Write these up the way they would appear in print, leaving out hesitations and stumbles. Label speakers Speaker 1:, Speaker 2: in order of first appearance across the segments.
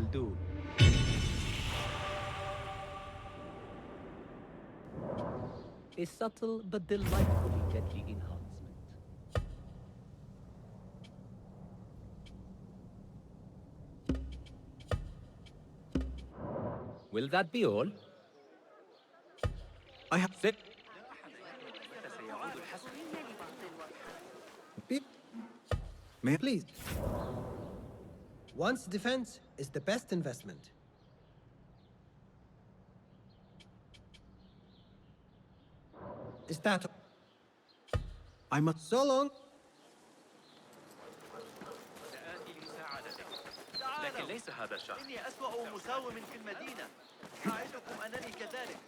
Speaker 1: will do. A subtle but delightfully deadly enhancement. Will that be all?
Speaker 2: I have
Speaker 1: Sit.
Speaker 2: may please.
Speaker 3: One's defense is the best investment. Is that
Speaker 2: I must
Speaker 3: so long?
Speaker 4: سآتي لمساعدتك. لكن ليس هذا الشخص. إني أسوأ مساوم في المدينة. أعدكم أنني كذلك.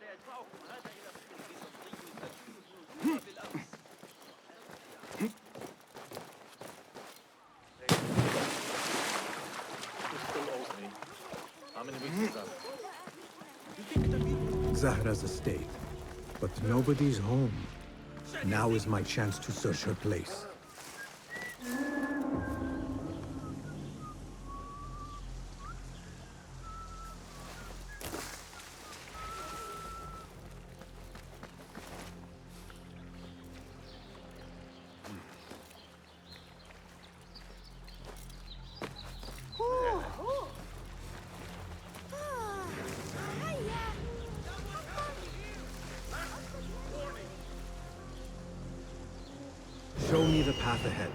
Speaker 4: سيدفعكم هذا إلى بيزنطي تجهيز بالأمس.
Speaker 5: How many weeks is that?
Speaker 6: Zahra's estate, but nobody's home. Now is my chance to search her place. Show me the path ahead.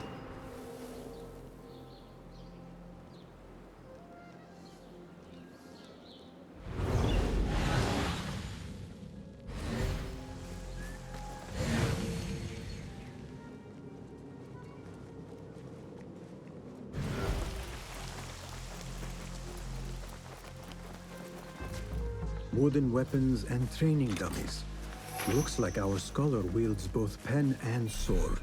Speaker 6: Wooden weapons and training dummies. Looks like our scholar wields both pen and sword.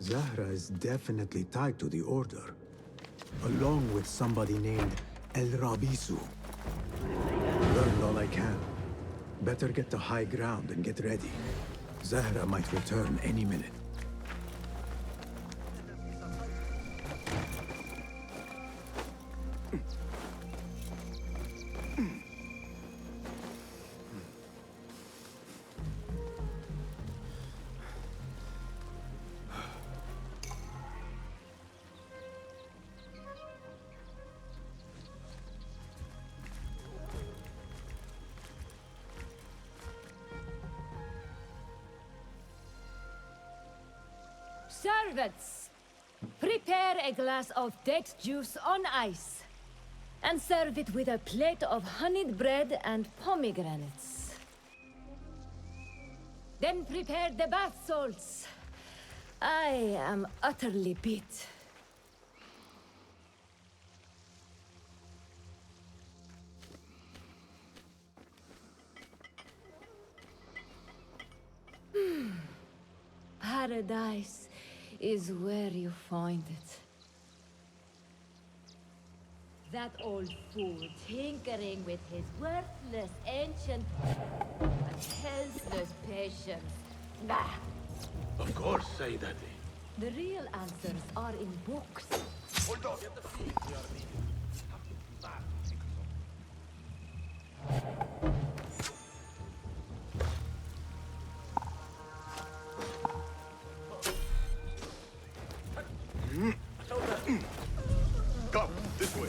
Speaker 6: Zahra is definitely tied to the Order, along with somebody named El Rabisu. Learned all I can. Better get to high ground and get ready. Zahra might return any minute.
Speaker 5: Servants, prepare a glass of date juice on ice, and serve it with a plate of honeyed bread and pomegranates. Then prepare the bath salts. I am utterly beat. Paradise is where you find it. That old fool tinkering with his worthless ancient and helpless patience. Bah!
Speaker 7: Of course, Sayyidati.
Speaker 5: The real answers are in books.
Speaker 7: Hold on. Come, this way.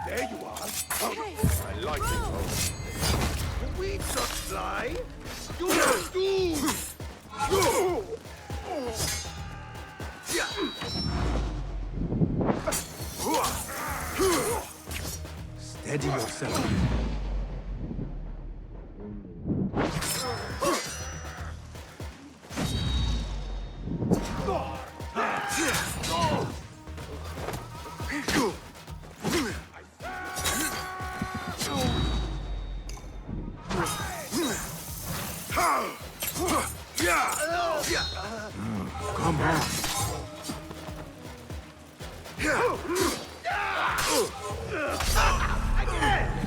Speaker 7: There you are. I like it, folks. We just fly.
Speaker 6: Steady yourself. Come on.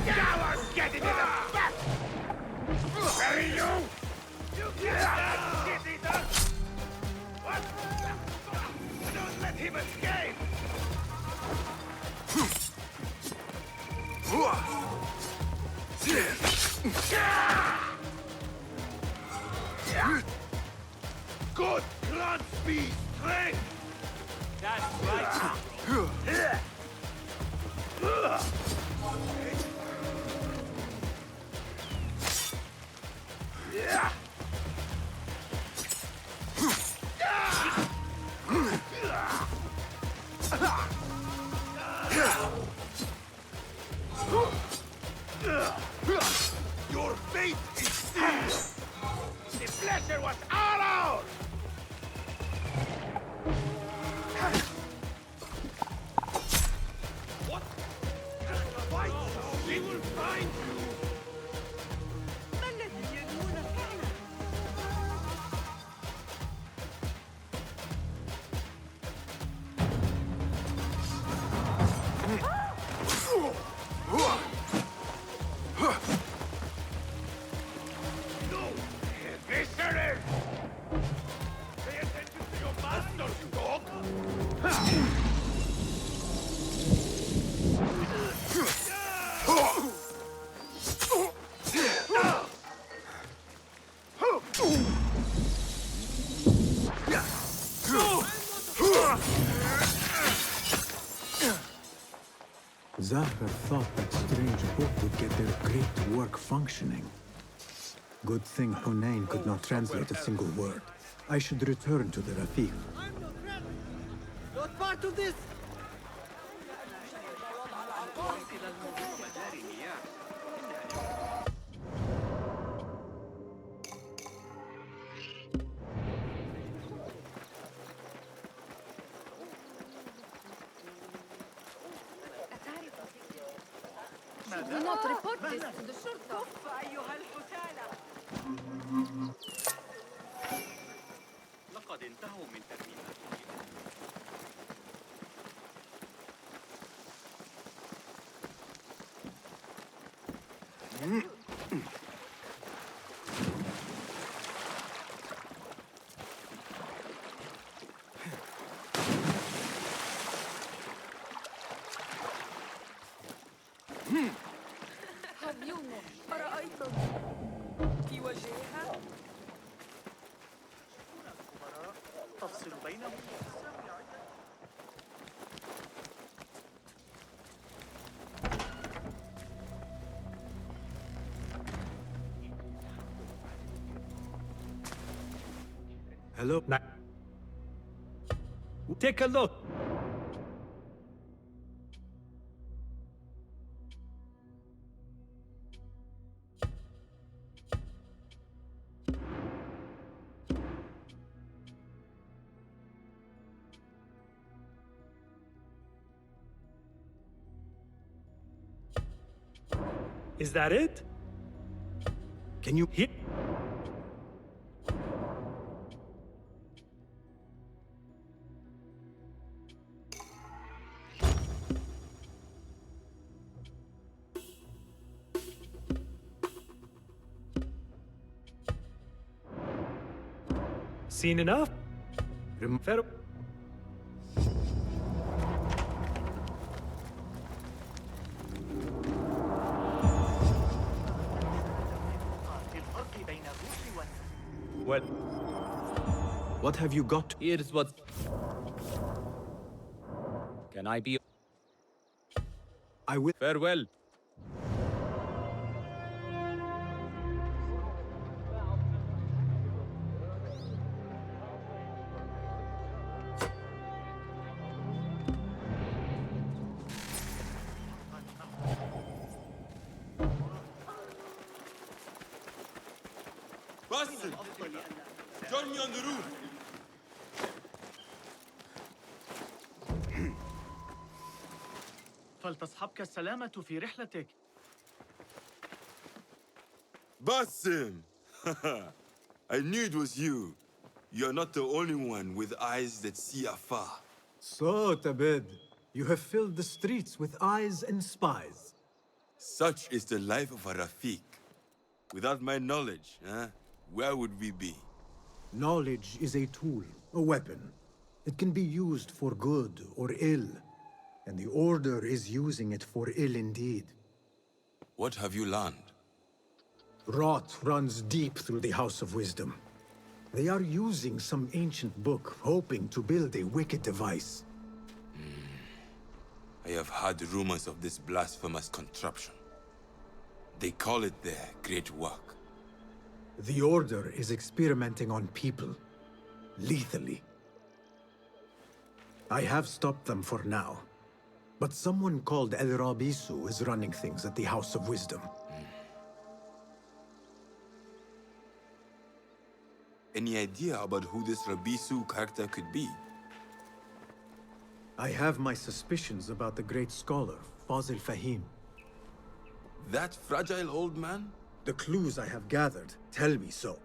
Speaker 7: Cowards getting in the back! Bury you! You get that, shit eater! What? Don't let him escape! Good grunt speed strength!
Speaker 4: That's right.
Speaker 7: Your fate is sealed! The pleasure was all ours! What? Fight! We will find you!
Speaker 8: ما الذي يدعون فعلا؟
Speaker 7: No! Visceral! Pay attention to your master, you dog!
Speaker 6: Zahra never thought that strange book would get their great work functioning. Good thing Hunain could not translate a single word. I should return to the Rafiq.
Speaker 3: I'm not ready. Not part of this.
Speaker 5: Should we not report this to the shurta?
Speaker 8: كف أيها الحثالة.
Speaker 4: لقد انتهوا من ترميماتهم.
Speaker 8: أرأيتم في وجهها؟
Speaker 4: تفصل بينهم.
Speaker 6: Hello?
Speaker 1: Take a look.
Speaker 9: Is that it?
Speaker 6: Can you...
Speaker 9: Here? Seen enough? Fair. Well,
Speaker 2: What have you got?
Speaker 1: Here's what. Can I be?
Speaker 2: I will.
Speaker 1: Farewell.
Speaker 7: Boston, join me on the roof.
Speaker 4: فلتصحبك السلامة في رحلتك.
Speaker 7: Basim! I knew it was you. You're not the only one with eyes that see afar.
Speaker 6: So, Tabid, you have filled the streets with eyes and spies.
Speaker 7: Such is the life of a Rafiq. Without my knowledge, where would we be?
Speaker 6: Knowledge is a tool, a weapon. It can be used for good or ill, and the Order is using it for ill indeed.
Speaker 7: What have you learned?
Speaker 6: Rot runs deep through the House of Wisdom. They are using some ancient book, hoping to build a wicked device.
Speaker 7: I have heard rumors of this blasphemous contraption. They call it their great work.
Speaker 6: The Order is experimenting on people, lethally. I have stopped them for now, but someone called El Rabisu is running things at the House of Wisdom.
Speaker 7: Any idea about who this Rabisu character could be?
Speaker 6: I have my suspicions about the great scholar, Fazil Fahim.
Speaker 7: That fragile old man?
Speaker 6: The clues I have gathered tell me so.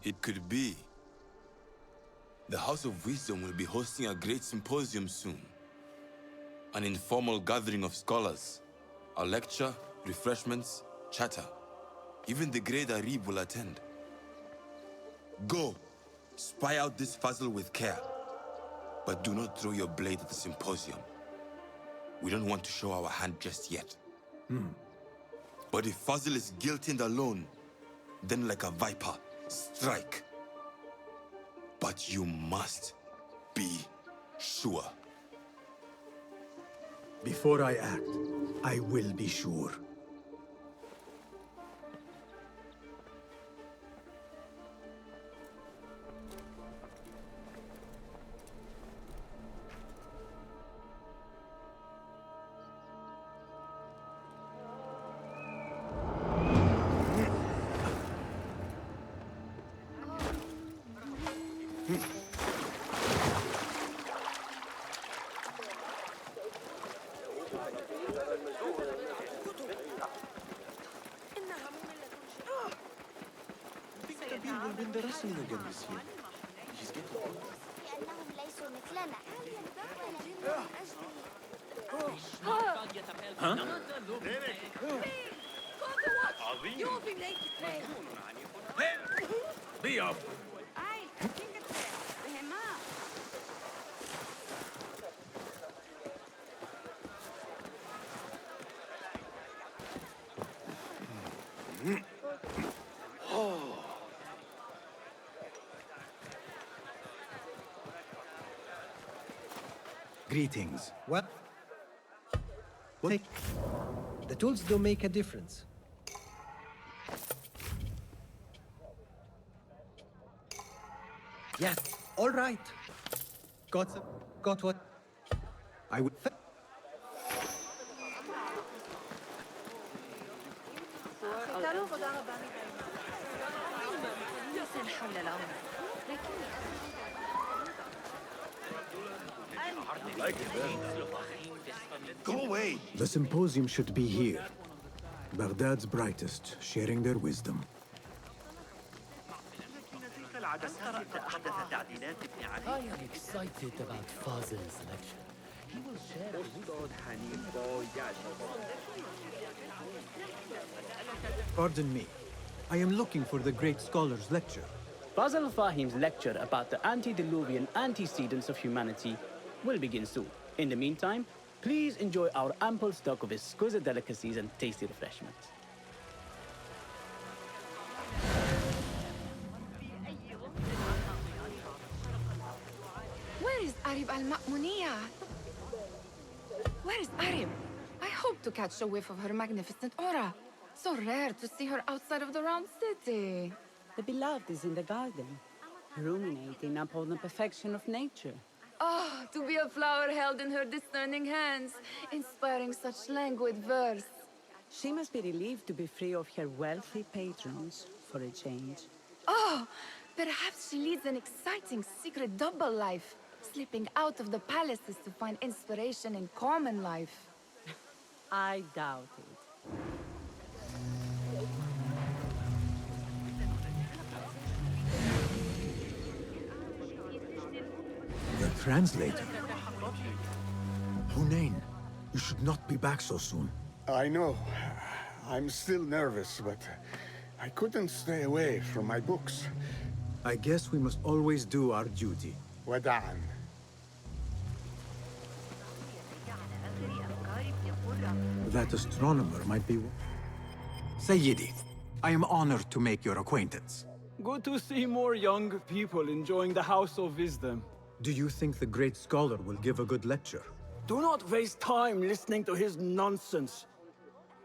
Speaker 7: It could be. The House of Wisdom will be hosting a great symposium soon. An informal gathering of scholars. A lecture, refreshments, chatter. Even the great Arib will attend. Go, spy out this puzzle with care. But do not throw your blade at the symposium. We don't want to show our hand just yet. But if Fazil is guilty and alone, then like a viper, strike. But you must be sure.
Speaker 6: Before I act, I will be sure.
Speaker 10: لأنهم ليسوا مثلنا
Speaker 7: Be off!
Speaker 6: Greetings.
Speaker 3: What? The tools do make a difference. Yes, all right. Got what?
Speaker 6: I would.
Speaker 7: Go away!
Speaker 6: The symposium should be here. Baghdad's brightest, sharing their wisdom.
Speaker 4: I am excited about Fazil's lecture. He will share
Speaker 6: Pardon me. I am looking for the great scholar's lecture.
Speaker 11: Fazl Fahim's lecture about the antediluvian antecedents of humanity will begin soon. In the meantime, please enjoy our ample stock of exquisite delicacies and tasty refreshments.
Speaker 8: Where is Arib al-Ma'muniyah? Where is Arib? I hope to catch a whiff of her magnificent aura. So rare to see her outside of the round city.
Speaker 12: The beloved is in the garden, ruminating upon the perfection of nature.
Speaker 8: Oh, to be a flower held in her discerning hands, inspiring such languid verse.
Speaker 12: She must be relieved to be free of her wealthy patrons for a change.
Speaker 8: Oh, perhaps she leads an exciting secret double life, slipping out of the palaces to find inspiration in common life.
Speaker 12: I doubt it.
Speaker 6: The translator. Hunain, you should not be back so soon.
Speaker 7: I know. I'm still nervous, but I couldn't stay away from my books.
Speaker 6: I guess we must always do our duty.
Speaker 7: Wada'an.
Speaker 6: That astronomer might be... Sayyidi, I am honored to make your acquaintance.
Speaker 13: Good to see more young people enjoying the House of Wisdom.
Speaker 6: Do you think the great scholar will give a good lecture?
Speaker 13: Do not waste time listening to his nonsense.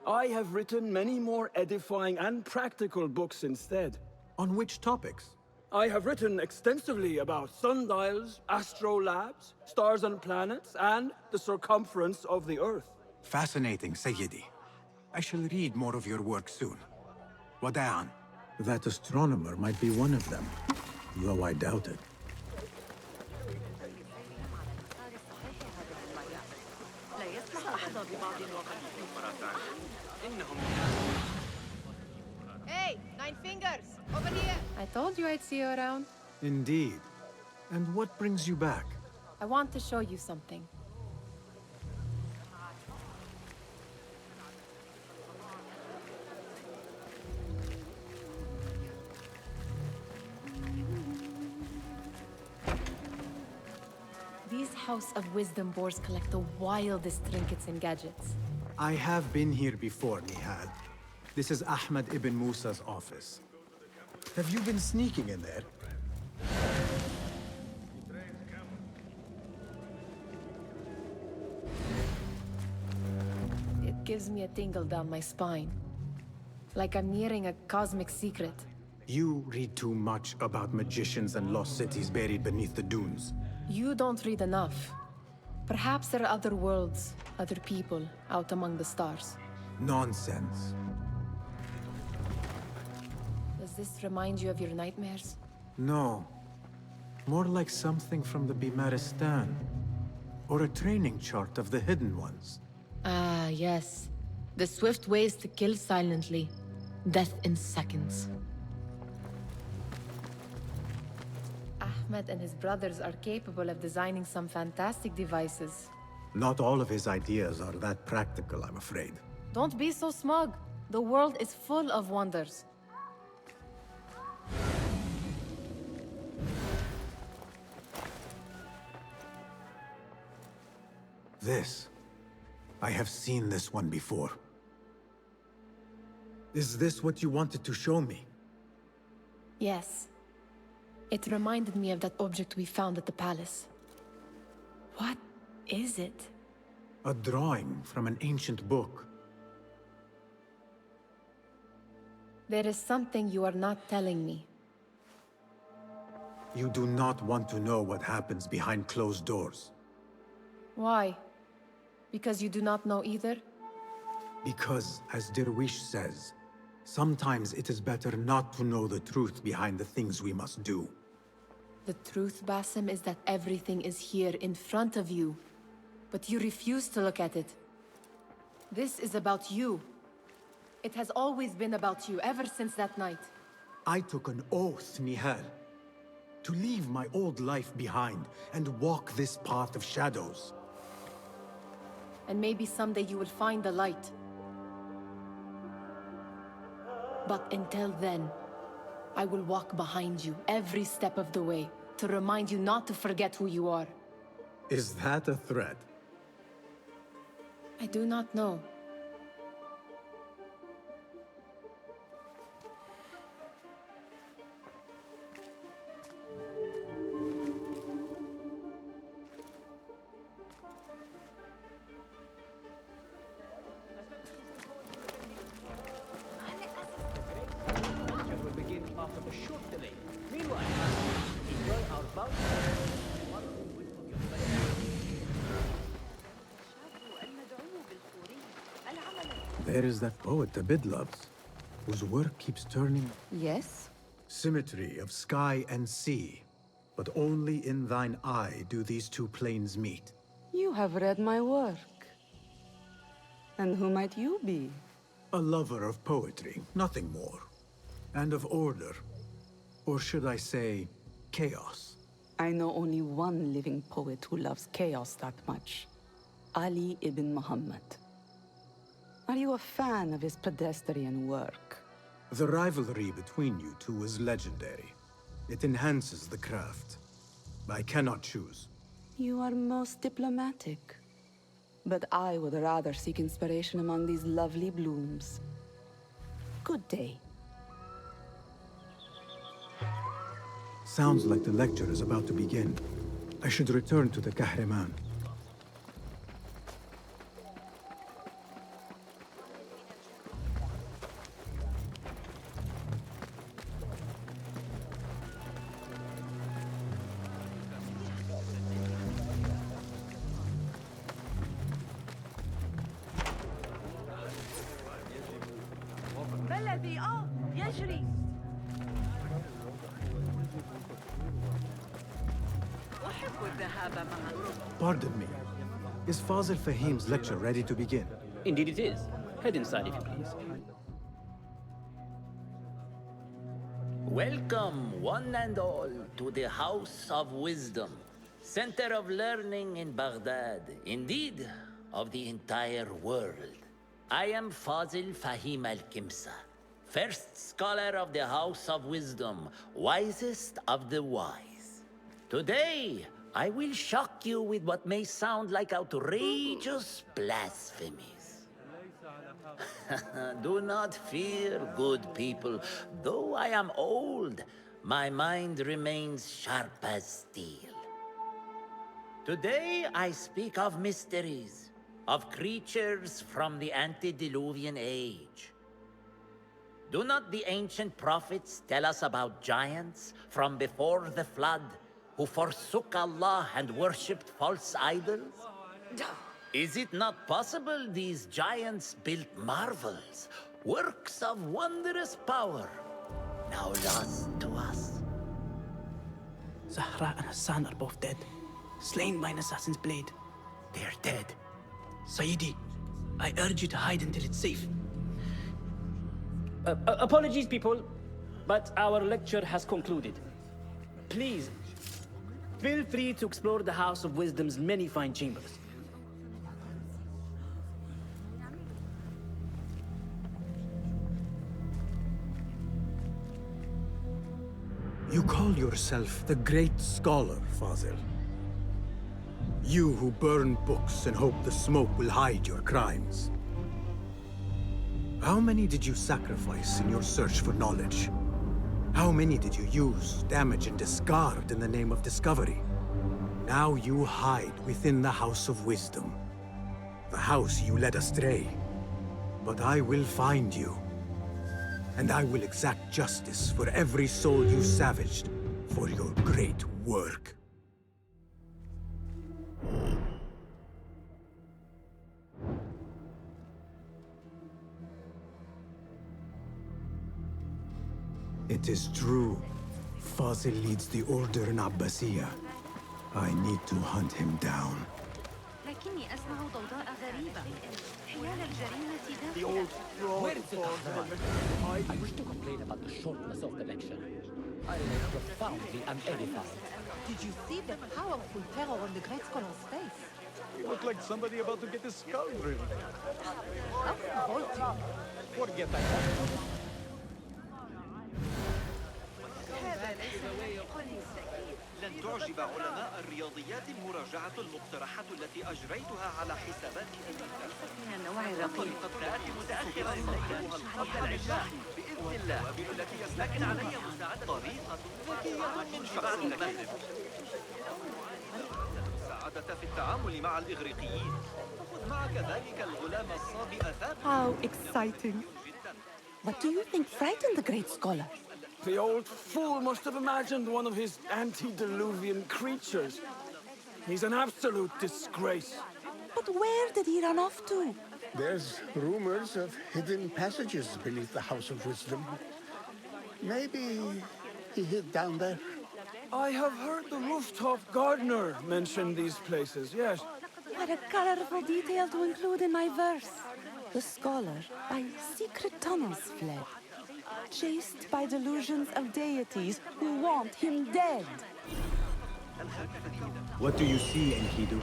Speaker 13: I have written many more edifying and practical books instead.
Speaker 6: On which topics?
Speaker 13: I have written extensively about sundials, astrolabes, stars and planets, and the circumference of the Earth.
Speaker 6: Fascinating, Sayyidi. I shall read more of your work soon. Wada'an. That astronomer might be one of them, though I doubt it.
Speaker 14: Hey, Nine Fingers, over here! I told you I'd see you around.
Speaker 6: Indeed. And what brings you back?
Speaker 14: I want to show you something. These House of Wisdom boars collect the wildest trinkets and gadgets.
Speaker 6: I have been here before, Nihal. This is Ahmed ibn Musa's office. Have you been sneaking in there?
Speaker 14: gives me a tingle down my spine. Like I'm nearing a cosmic secret.
Speaker 6: You read too much about magicians and lost cities buried beneath the dunes.
Speaker 14: You don't read enough. Perhaps there are other worlds, other people, out among the stars.
Speaker 6: Nonsense.
Speaker 14: Does this remind you of your nightmares?
Speaker 6: No. More like something from the Bimaristan. Or a training chart of the Hidden Ones.
Speaker 14: Ah, yes. The swift ways to kill silently. Death in seconds. Ahmed and his brothers are capable of designing some fantastic devices.
Speaker 6: Not all of his ideas are that practical, I'm afraid.
Speaker 14: Don't be so smug. The world is full of wonders.
Speaker 6: This. I have seen this one before. Is this what you wanted to show me?
Speaker 14: Yes. It reminded me of that object we found at the palace. What is it?
Speaker 6: A drawing from an ancient book.
Speaker 14: There is something you are not telling me.
Speaker 6: You do not want to know what happens behind closed doors.
Speaker 14: Why? Because you do not know either?
Speaker 6: Because, as Derwish says, sometimes it is better not to know the truth behind the things we must do.
Speaker 14: The truth, Basim, is that everything is here in front of you. But you refuse to look at it. This is about you. It has always been about you, ever since that night.
Speaker 6: I took an oath, Nihal, to leave my old life behind and walk this path of shadows.
Speaker 14: And maybe someday you will find the light. But until then, I will walk behind you every step of the way to remind you not to forget who you are.
Speaker 6: Is that a threat?
Speaker 14: I do not know.
Speaker 6: There is that poet Abid loves, whose work keeps turning.
Speaker 14: Yes?
Speaker 6: Symmetry of sky and sea, but only in thine eye do these two planes meet.
Speaker 12: You have read my work. And who might you be?
Speaker 6: A lover of poetry, nothing more. And of order. Or should I say, chaos.
Speaker 12: I know only one living poet who loves chaos that much. Ali ibn Muhammad. Are you a fan of his pedestrian work?
Speaker 6: The rivalry between you two is legendary. It enhances the craft. I cannot choose.
Speaker 12: You are most diplomatic. But I would rather seek inspiration among these lovely blooms. Good day.
Speaker 6: Sounds like the lecture is about to begin. I should return to the Kahraman.
Speaker 10: يجري
Speaker 6: Pardon me. Is Fazil Fahim's lecture ready to begin?
Speaker 11: Indeed it is. Head inside if you please.
Speaker 15: Welcome, one and all, to the House of Wisdom, center of learning in Baghdad, indeed, of the entire world. I am Fazil Fahim al-Kimsa, first scholar of the House of Wisdom, wisest of the wise. Today, I will shock you with what may sound like outrageous blasphemies. Do not fear, good people. Though I am old, my mind remains sharp as steel. Today I speak of mysteries, of creatures from the antediluvian age. Do not the ancient prophets tell us about giants from before the flood who forsook Allah and worshipped false idols? Is it not possible these giants built marvels, works of wondrous power, now lost to us?
Speaker 11: Zahra and Hassan are both dead, slain by an assassin's blade. They're dead. Sayyidi, I urge you to hide until it's safe. Apologies, people, but our lecture has concluded. Please, feel free to explore the House of Wisdom's many fine chambers.
Speaker 6: You call yourself the great scholar, Fazil. You who burn books and hope the smoke will hide your crimes. How many did you sacrifice in your search for knowledge? How many did you use, damage, and discard in the name of discovery? Now you hide within the House of Wisdom. The house you led astray. But I will find you. And I will exact justice for every soul you savaged for your great work. It is true. Fazil leads the Order in Abbasiyah. I need to hunt him down.
Speaker 10: لكني أسمع ضوضاء غريبة حيال الجريمة
Speaker 13: The old
Speaker 1: Where is the Kahraman? I wish to complain about the shortness of the lecture. I am profoundly unedified.
Speaker 10: Did you see the powerful terror on the Great Scholar's face?
Speaker 2: He looked like somebody about to get his skull driven.
Speaker 10: How revolting.
Speaker 2: Forget that.
Speaker 4: لن تعجب علماء الرياضيات المراجعة المقترحة التي أجريتها على حسابات الإنترنت.
Speaker 10: من النوع الرقيق.
Speaker 4: طريقة تأتي متأخرا سنبدأها قبل العشاء بإذن الله. التي يستكن علي مساعدة طريقة ذكية بعد المغرب. المساعدة في التعامل مع الإغريقيين. خذ معك ذلك الغلام الصابئ ثابت.
Speaker 12: How exciting. What do you think frightened the great scholar?
Speaker 13: The old fool must have imagined one of his antediluvian creatures. He's an absolute disgrace.
Speaker 12: But where did he run off to?
Speaker 16: There's rumors of hidden passages beneath the House of Wisdom. Maybe he hid down there.
Speaker 13: I have heard the rooftop gardener mention these places, yes.
Speaker 12: What a colorful detail to include in my verse. The scholar by secret tunnels fled, chased by delusions of deities who want him dead.
Speaker 6: What do you see, Enkidu?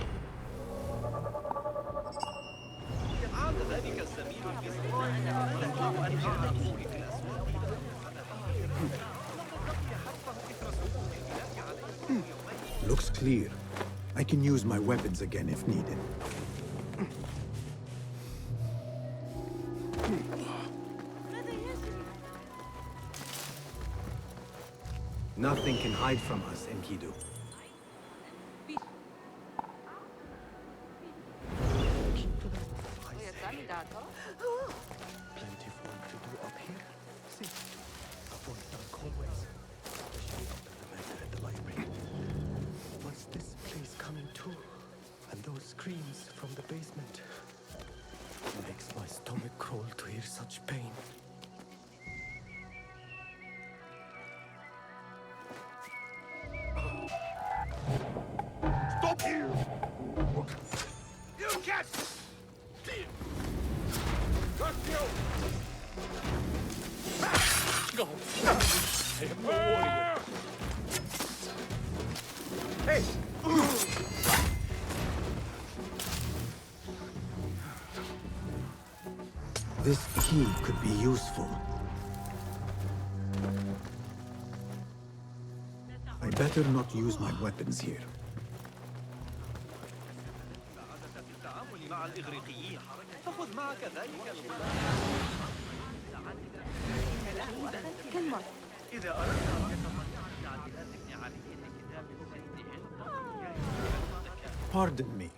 Speaker 4: عاد ذلك الزميل الفيزيائي يطلب أن يعلم
Speaker 6: Looks clear. I can use my weapons again if needed. Nothing can hide from us, Enkidu.
Speaker 17: Plenty of work to do up here. See, avoid dark hallways, especially after the matter at the library. What's this place coming to? And those screams from the basement. Makes my stomach crawl to hear such pain.
Speaker 7: Stop here! You can't! Trust you!
Speaker 1: No! I am no warrior!
Speaker 7: Hey!
Speaker 6: This key could be useful. I better not use my weapons here.
Speaker 4: التعامل مع الإغريقيين. فخذ معك ذلك الغلام. إذا أردت
Speaker 6: Pardon me.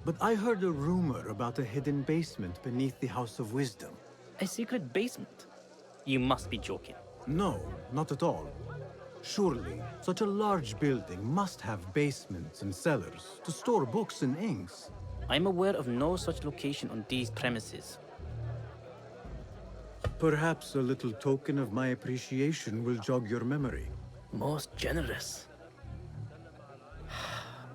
Speaker 6: But I heard a rumor about a hidden basement beneath the House of Wisdom.
Speaker 11: A secret basement? You must be joking.
Speaker 6: No, not at all. Surely, such a large building must have basements and cellars to store books and inks.
Speaker 11: I'm aware of no such location on these premises.
Speaker 6: Perhaps a little token of my appreciation will jog your memory.
Speaker 11: Most generous.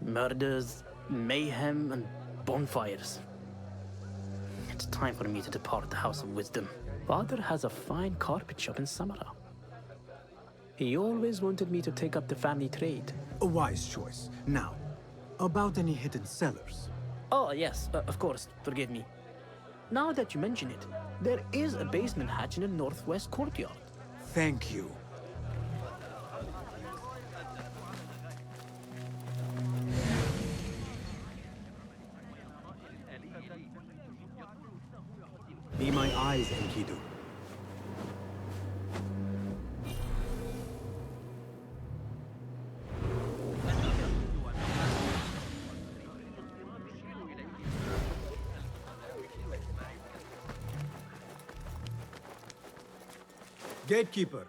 Speaker 11: Murders, mayhem, and bonfires. It's time for me to depart the House of Wisdom. Father has a fine carpet shop in Samara. He always wanted me to take up the family trade.
Speaker 6: A wise choice. Now, about any hidden cellars?
Speaker 11: Oh, yes, of course, forgive me. Now that you mention it, there is a basement hatch in the northwest courtyard.
Speaker 6: Thank you. Be my eyes, Enkidu. Gatekeeper,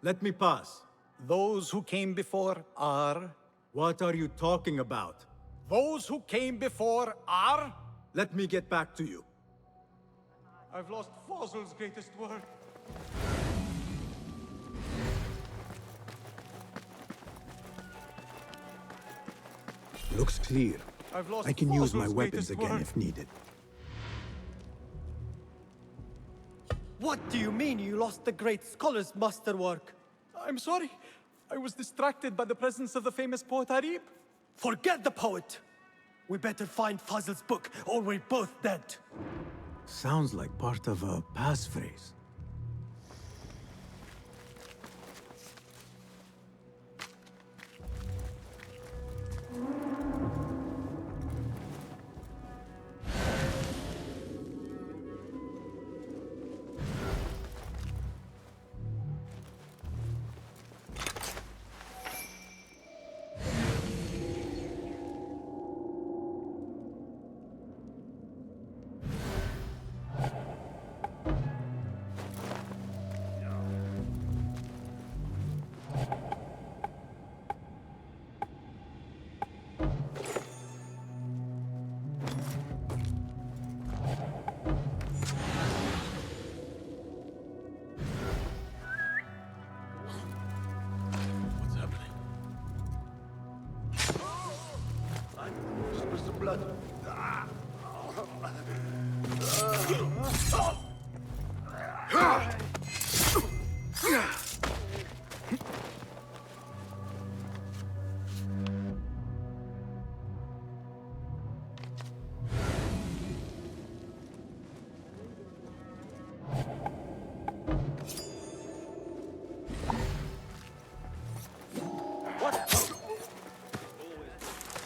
Speaker 6: let me pass.
Speaker 2: Those who came before are...
Speaker 6: What are you talking about?
Speaker 2: Those who came before are...
Speaker 6: Let me get back to you.
Speaker 2: I've lost Fazl's greatest word.
Speaker 6: Looks clear.
Speaker 2: I've lost
Speaker 6: I can use my
Speaker 2: Fazl's
Speaker 6: weapons
Speaker 2: greatest
Speaker 6: again
Speaker 2: word.
Speaker 6: if needed.
Speaker 3: What do you mean you lost the great scholar's masterwork?
Speaker 2: I'm sorry. I was distracted by the presence of the famous poet Arib.
Speaker 3: Forget the poet! We better find Fazl's book, or we're both dead.
Speaker 6: Sounds like part of a passphrase.
Speaker 7: Where's the blood?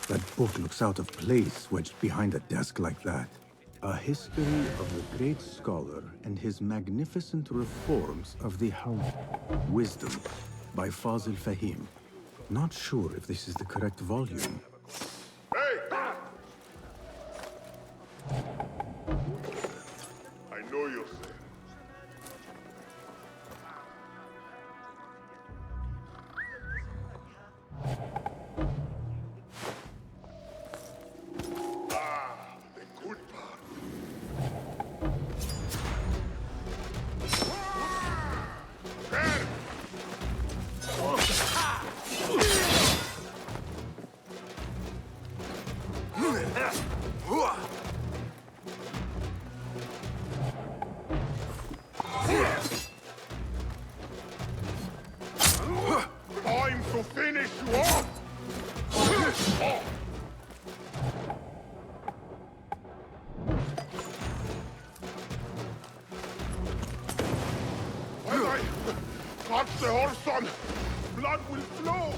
Speaker 6: That book looks out of place wedged behind a desk like that. A history of the great scholar and his magnificent reforms of the House. Wisdom by Fazil Fahim. Not sure if this is the correct volume.
Speaker 7: Hey! I know you're there. The good part. There! Time to finish you off! When I touch the horse on, blood will flow!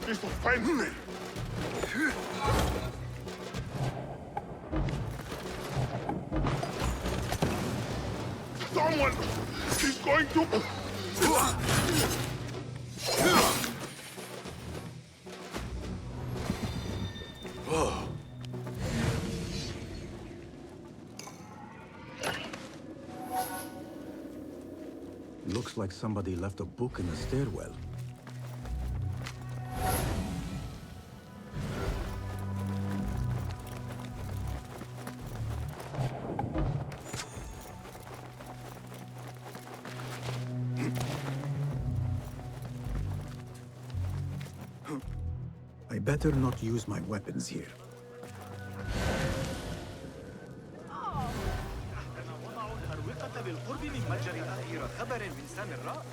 Speaker 7: This offends me! Someone is going to...
Speaker 6: Looks like somebody left a book in the stairwell. I better not use my weapons here.
Speaker 2: بالقرب من متجر آخر خبر من سامراء.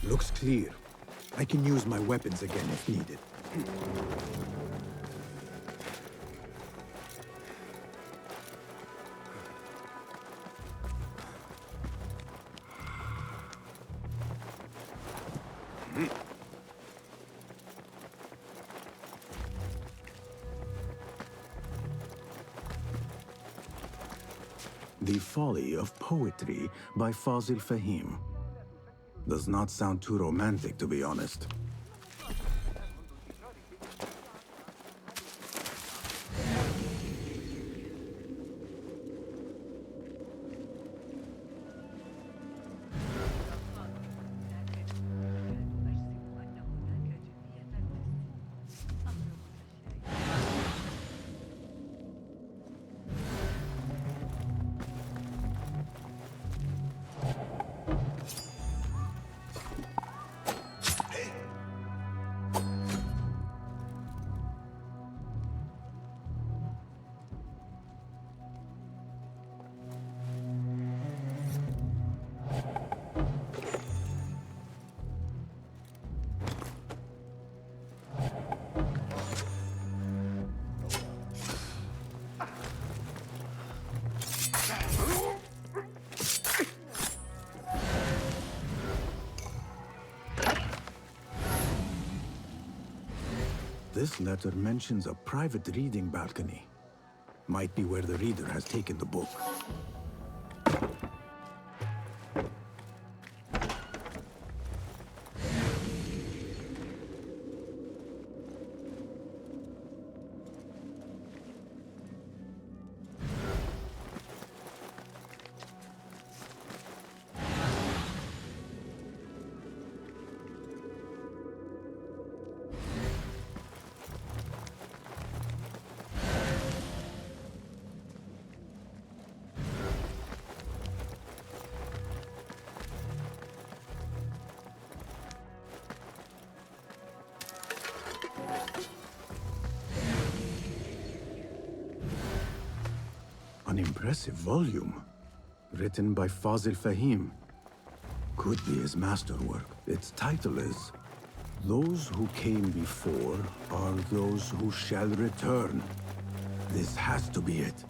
Speaker 6: Looks clear. I can use my weapons again if needed. The Folly of Poetry by Fazil Fahim. Does not sound too romantic, to be honest. This letter mentions a private reading balcony. Might be where the reader has taken the book. An impressive volume, written by Fazil Fahim. Could be his masterwork. Its title is, Those Who Came Before Are Those Who Shall Return. This has to be it.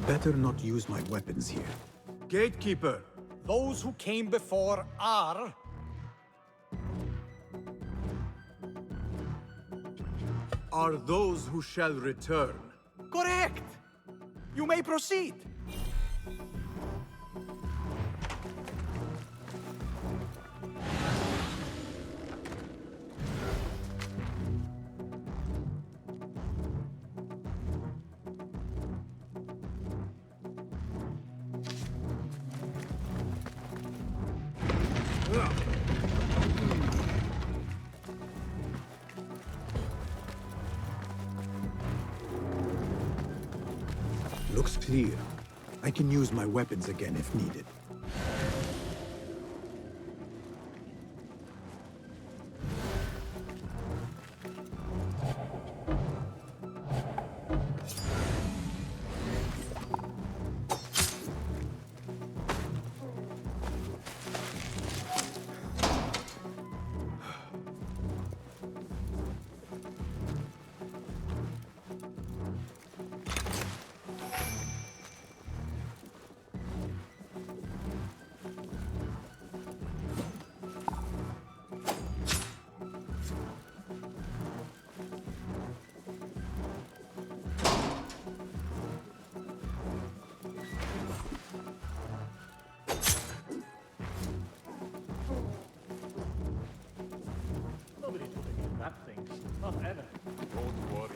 Speaker 6: Better not use my weapons here.
Speaker 2: Gatekeeper, those who came before are...
Speaker 6: Are those who shall return.
Speaker 2: Correct! You may proceed.
Speaker 6: Looks clear. I can use my weapons again if needed.
Speaker 9: Not ever.
Speaker 2: Don't worry.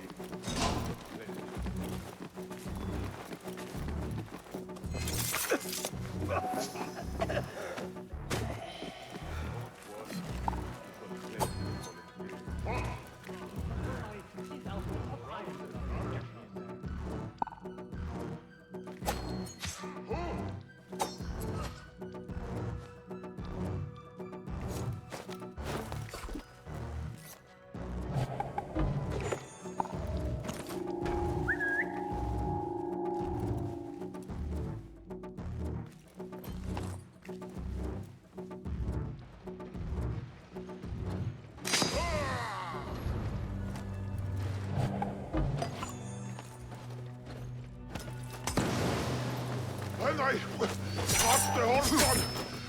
Speaker 7: When I thrust the horse on,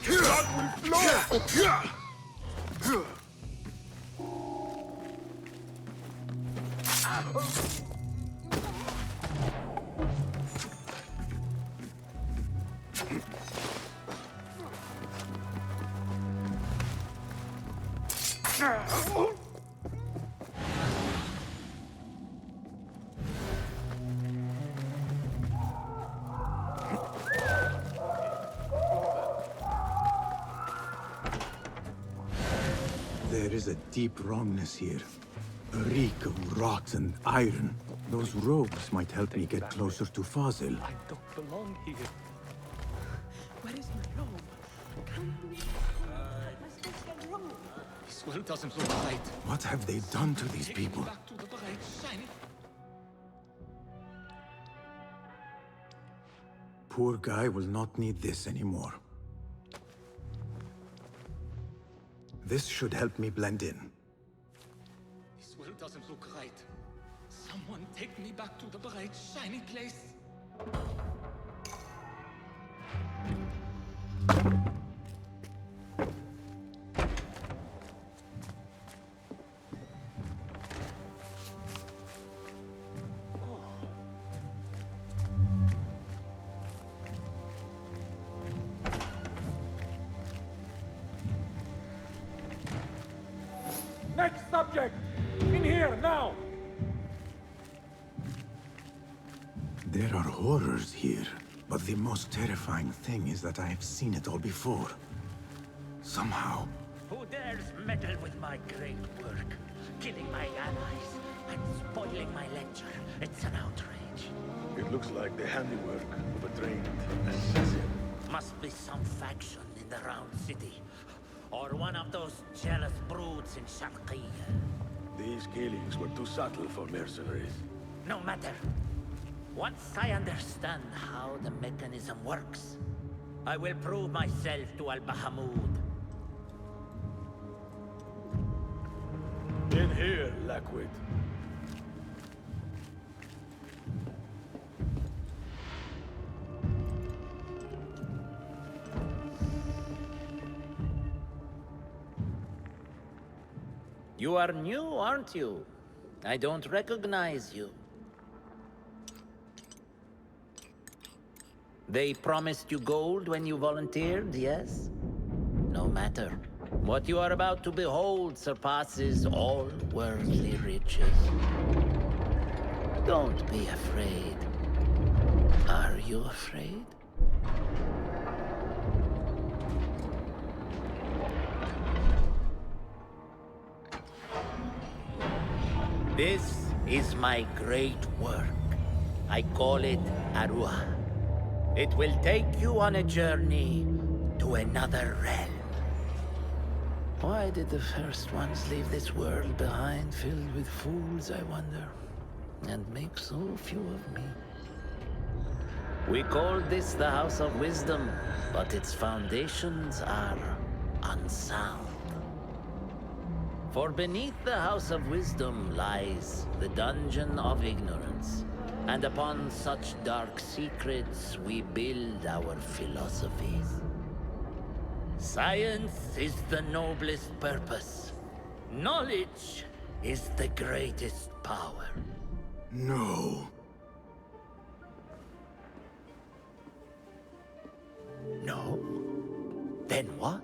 Speaker 7: blood will flow!
Speaker 6: There is a deep wrongness here. A reek of rot and iron. Those robes might help me get closer to Fazil.
Speaker 1: I don't belong here.
Speaker 10: Where is my robe?
Speaker 1: This world doesn't look right.
Speaker 6: What have they done to these
Speaker 1: Take me
Speaker 6: people?
Speaker 1: back to the bright, shiny...
Speaker 6: Poor guy will not need this anymore. This should help me blend in.
Speaker 1: This world doesn't look right. Someone take me back to the bright, shiny place.
Speaker 2: Next subject! In here, now!
Speaker 6: There are horrors here, but the most terrifying thing is that I have seen it all before. Somehow.
Speaker 15: Who dares meddle with my great work? Killing my allies and spoiling my lecture. It's an outrage.
Speaker 16: It looks like the handiwork of a trained assassin.
Speaker 15: Must be some faction in the Round City. Or one of those jealous broods in Sharqiyya.
Speaker 16: These killings were too subtle for mercenaries.
Speaker 15: No matter. Once I understand how the mechanism works, I will prove myself to Al-Bahamud.
Speaker 16: In here, Lackwit.
Speaker 15: You are new, aren't you? I don't recognize you. They promised you gold when you volunteered, yes? No matter. What you are about to behold surpasses all worldly riches. Don't be afraid. Are you afraid? This is my great work. I call it Arua. It will take you on a journey to another realm. Why did the first ones leave this world behind filled with fools, I wonder? And make so few of me. We called this the House of Wisdom, but its foundations are unsound. For beneath the House of Wisdom lies the Dungeon of Ignorance, and upon such dark secrets we build our philosophies. Science is the noblest purpose. Knowledge is the greatest power.
Speaker 6: No.
Speaker 15: No? Then what?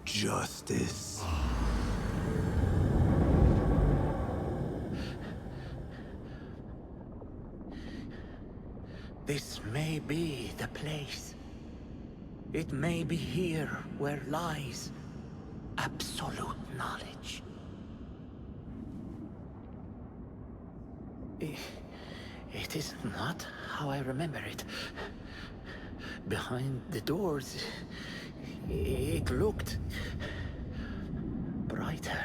Speaker 6: Justice.
Speaker 15: This may be the place. It may be here where lies absolute knowledge. It is not how I remember it. Behind the doors, it looked brighter.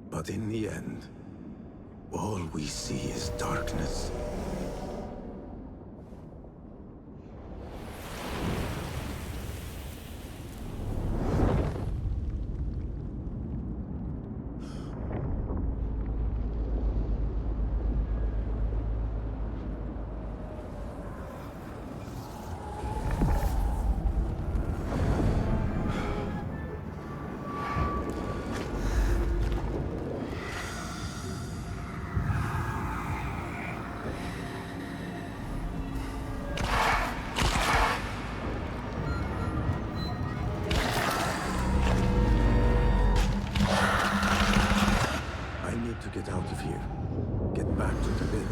Speaker 6: But in the end, all we see is darkness. To get out of here. Get back to the bin.